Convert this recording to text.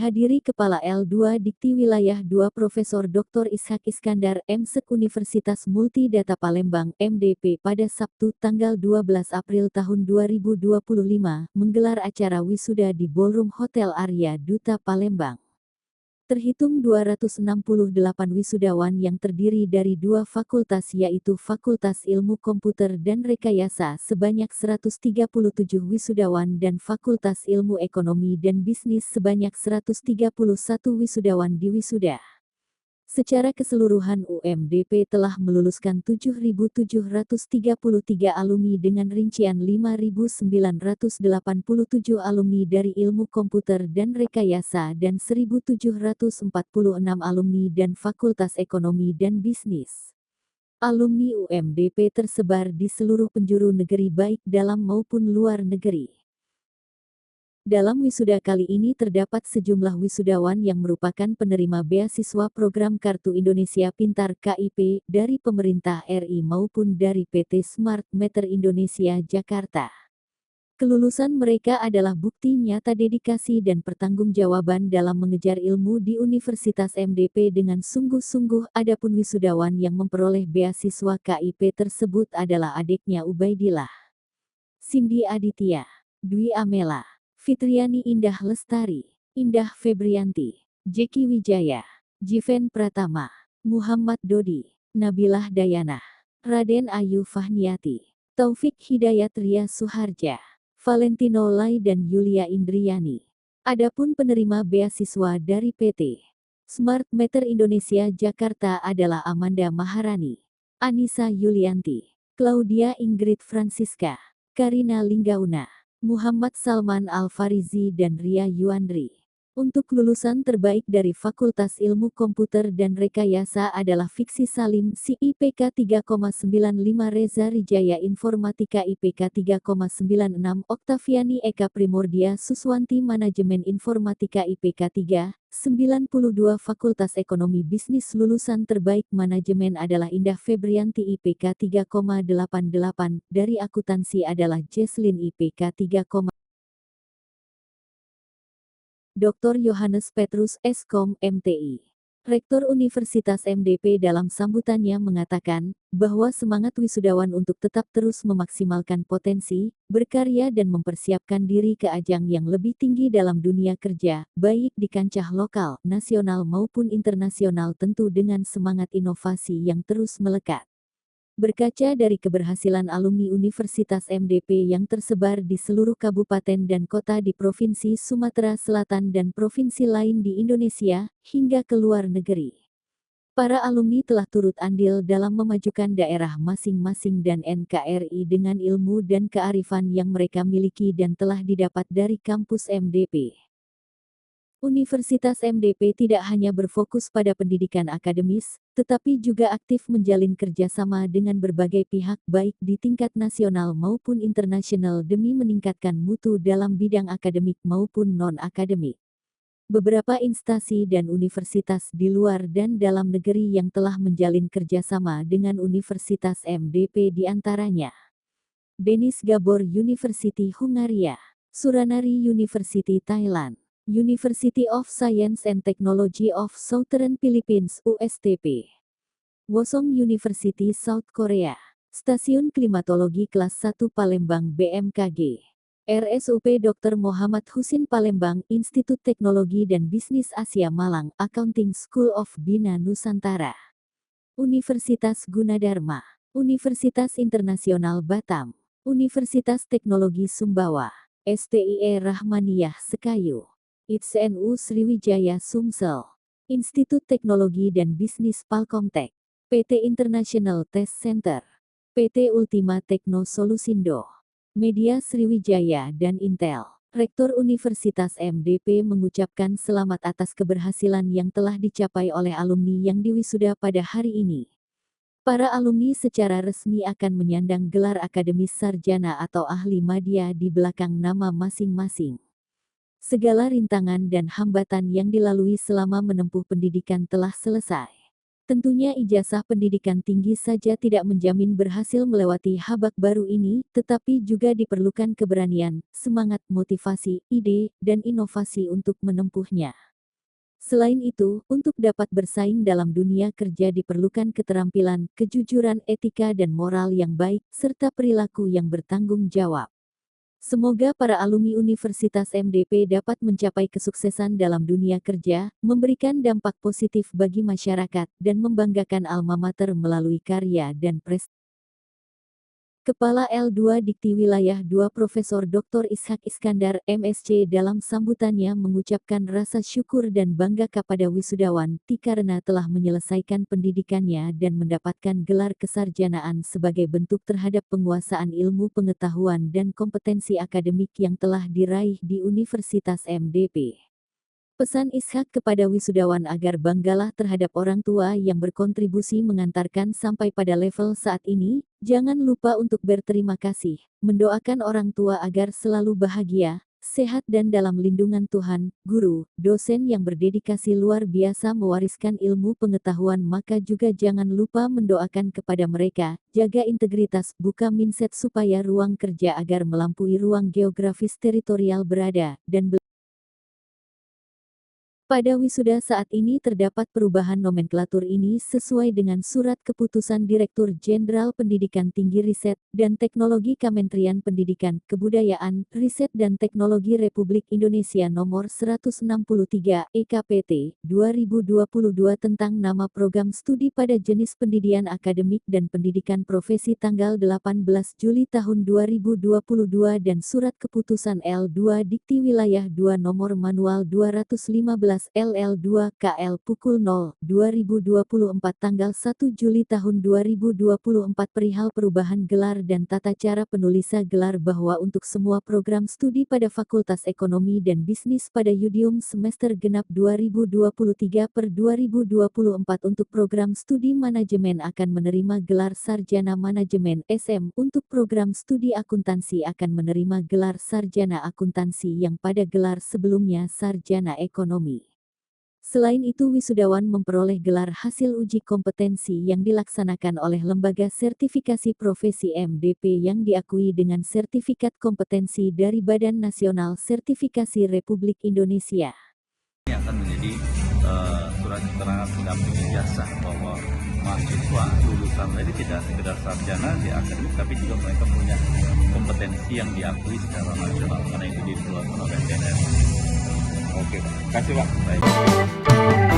Dihadiri Kepala L2 Dikti Wilayah 2 Profesor Dr. Ishak Iskandar MSek Universitas Multidata Palembang MDP pada Sabtu tanggal 12 April tahun 2025 menggelar acara wisuda di Ballroom Hotel Arya Duta Palembang. Terhitung 268 wisudawan yang terdiri dari 2 fakultas yaitu Fakultas Ilmu Komputer dan Rekayasa sebanyak 137 wisudawan dan Fakultas Ilmu Ekonomi dan Bisnis sebanyak 131 wisudawan diwisuda. Secara keseluruhan UMDP telah meluluskan 7.733 alumni dengan rincian 5.987 alumni dari Ilmu Komputer dan Rekayasa dan 1.746 alumni dan Fakultas Ekonomi dan Bisnis. Alumni UMDP tersebar di seluruh penjuru negeri baik dalam maupun luar negeri. Dalam wisuda kali ini terdapat sejumlah wisudawan yang merupakan penerima beasiswa program Kartu Indonesia Pintar KIP dari pemerintah RI maupun dari PT Smart Meter Indonesia Jakarta. Kelulusan mereka adalah bukti nyata dedikasi dan pertanggungjawaban dalam mengejar ilmu di Universitas MDP dengan sungguh-sungguh. Adapun wisudawan yang memperoleh beasiswa KIP tersebut adalah adiknya Ubaidillah, Cindy Aditya, Dwi Amela, Fitriani Indah Lestari, Indah Febrianti, Jeki Wijaya, Jiven Pratama, Muhammad Dodi, Nabilah Dayana, Raden Ayu Fahniati, Taufik Hidayat Ria Suharja, Valentino Lai dan Yulia Indriani. Adapun penerima beasiswa dari PT Smart Meter Indonesia Jakarta adalah Amanda Maharani, Anissa Yulianti, Claudia Ingrid Francisca, Karina Linggauna, Muhammad Salman Al-Farizi dan Ria Yuandri. Untuk lulusan terbaik dari Fakultas Ilmu Komputer dan Rekayasa adalah Fiksi Salim Si IPK 3,95, Reza Rijaya Informatika IPK 3,96, Oktaviani Eka Primordia Suswanti Manajemen Informatika IPK 3,92. Fakultas Ekonomi Bisnis lulusan terbaik manajemen adalah Indah Febrianti IPK 3,88, dari akuntansi adalah Jesslyn IPK 3, Dr. Yohanes Petrus Eskom MTI. Rektor Universitas MDP dalam sambutannya mengatakan, bahwa semangat wisudawan untuk tetap terus memaksimalkan potensi, berkarya dan mempersiapkan diri ke ajang yang lebih tinggi dalam dunia kerja, baik di kancah lokal, nasional maupun internasional tentu dengan semangat inovasi yang terus melekat. Berkaca dari keberhasilan alumni Universitas MDP yang tersebar di seluruh kabupaten dan kota di Provinsi Sumatera Selatan dan provinsi lain di Indonesia, hingga ke luar negeri, para alumni telah turut andil dalam memajukan daerah masing-masing dan NKRI dengan ilmu dan kearifan yang mereka miliki dan telah didapat dari kampus MDP. Universitas MDP tidak hanya berfokus pada pendidikan akademis, tetapi juga aktif menjalin kerjasama dengan berbagai pihak baik di tingkat nasional maupun internasional demi meningkatkan mutu dalam bidang akademik maupun non-akademik. Beberapa instansi dan universitas di luar dan dalam negeri yang telah menjalin kerjasama dengan Universitas MDP diantaranya Denis Gabor University Hungaria, Suranari University Thailand, University of Science and Technology of Southern Philippines USTP, Wosong University South Korea, Stasiun Klimatologi Kelas 1 Palembang BMKG, RSUP Dr. Muhammad Husin Palembang, Institut Teknologi dan Bisnis Asia Malang, Accounting School of Bina Nusantara, Universitas Gunadarma, Universitas Internasional Batam, Universitas Teknologi Sumbawa, STIE Rahmaniyah Sekayu, ITSNU Sriwijaya Sumsel, Institut Teknologi dan Bisnis Palkomtek, PT International Test Center, PT Ultima Tekno Solusindo, Media Sriwijaya dan Intel. Rektor Universitas MDP mengucapkan selamat atas keberhasilan yang telah dicapai oleh alumni yang diwisuda pada hari ini. Para alumni secara resmi akan menyandang gelar akademis sarjana atau ahli madya di belakang nama masing-masing. Segala rintangan dan hambatan yang dilalui selama menempuh pendidikan telah selesai. Tentunya ijazah pendidikan tinggi saja tidak menjamin berhasil melewati habak baru ini, tetapi juga diperlukan keberanian, semangat, motivasi, ide, dan inovasi untuk menempuhnya. Selain itu, untuk dapat bersaing dalam dunia kerja diperlukan keterampilan, kejujuran, etika dan moral yang baik, serta perilaku yang bertanggung jawab. Semoga para alumni Universitas MDP dapat mencapai kesuksesan dalam dunia kerja, memberikan dampak positif bagi masyarakat, dan membanggakan alma mater melalui karya dan prestasi. Kepala L2 Dikti Wilayah 2 Profesor Dr. Ishak Iskandar, MSc dalam sambutannya mengucapkan rasa syukur dan bangga kepada wisudawan karena telah menyelesaikan pendidikannya dan mendapatkan gelar kesarjanaan sebagai bentuk terhadap penguasaan ilmu pengetahuan dan kompetensi akademik yang telah diraih di Universitas MDP. Pesan Ishak kepada wisudawan agar banggalah terhadap orang tua yang berkontribusi mengantarkan sampai pada level saat ini, jangan lupa untuk berterima kasih, mendoakan orang tua agar selalu bahagia, sehat dan dalam lindungan Tuhan, guru, dosen yang berdedikasi luar biasa mewariskan ilmu pengetahuan maka juga jangan lupa mendoakan kepada mereka, jaga integritas, buka mindset supaya ruang kerja agar melampaui ruang geografis teritorial berada, dan pada wisuda saat ini terdapat perubahan nomenklatur ini sesuai dengan Surat Keputusan Direktur Jenderal Pendidikan Tinggi Riset dan Teknologi Kementerian Pendidikan, Kebudayaan, Riset dan Teknologi Republik Indonesia Nomor 163 EKPT 2022 tentang nama program studi pada jenis pendidikan akademik dan pendidikan profesi tanggal 18 Juli tahun 2022 dan Surat Keputusan L2 Dikti Wilayah 2 Nomor Manual 215 LL2 KL pukul 0.2024 tanggal 1 Juli tahun 2024 perihal perubahan gelar dan tata cara penulisan gelar bahwa untuk semua program studi pada Fakultas Ekonomi dan Bisnis pada Yudium semester genap 2023 per 2024 untuk program studi manajemen akan menerima gelar sarjana manajemen SM, untuk program studi akuntansi akan menerima gelar sarjana akuntansi yang pada gelar sebelumnya sarjana ekonomi. Selain itu wisudawan memperoleh gelar hasil uji kompetensi yang dilaksanakan oleh Lembaga Sertifikasi Profesi MDP yang diakui dengan sertifikat kompetensi dari Badan Nasional Sertifikasi Republik Indonesia. Ini akan menjadi surat keterangan pendamping ijazah bahwa mahasiswa lulusan tadi tidak sekedar sarjana di akademik tapi juga mereka punya kompetensi yang diakui secara nasional karena itu dikeluarkan oleh BNN. Oke Pak, kasih Pak. Baik.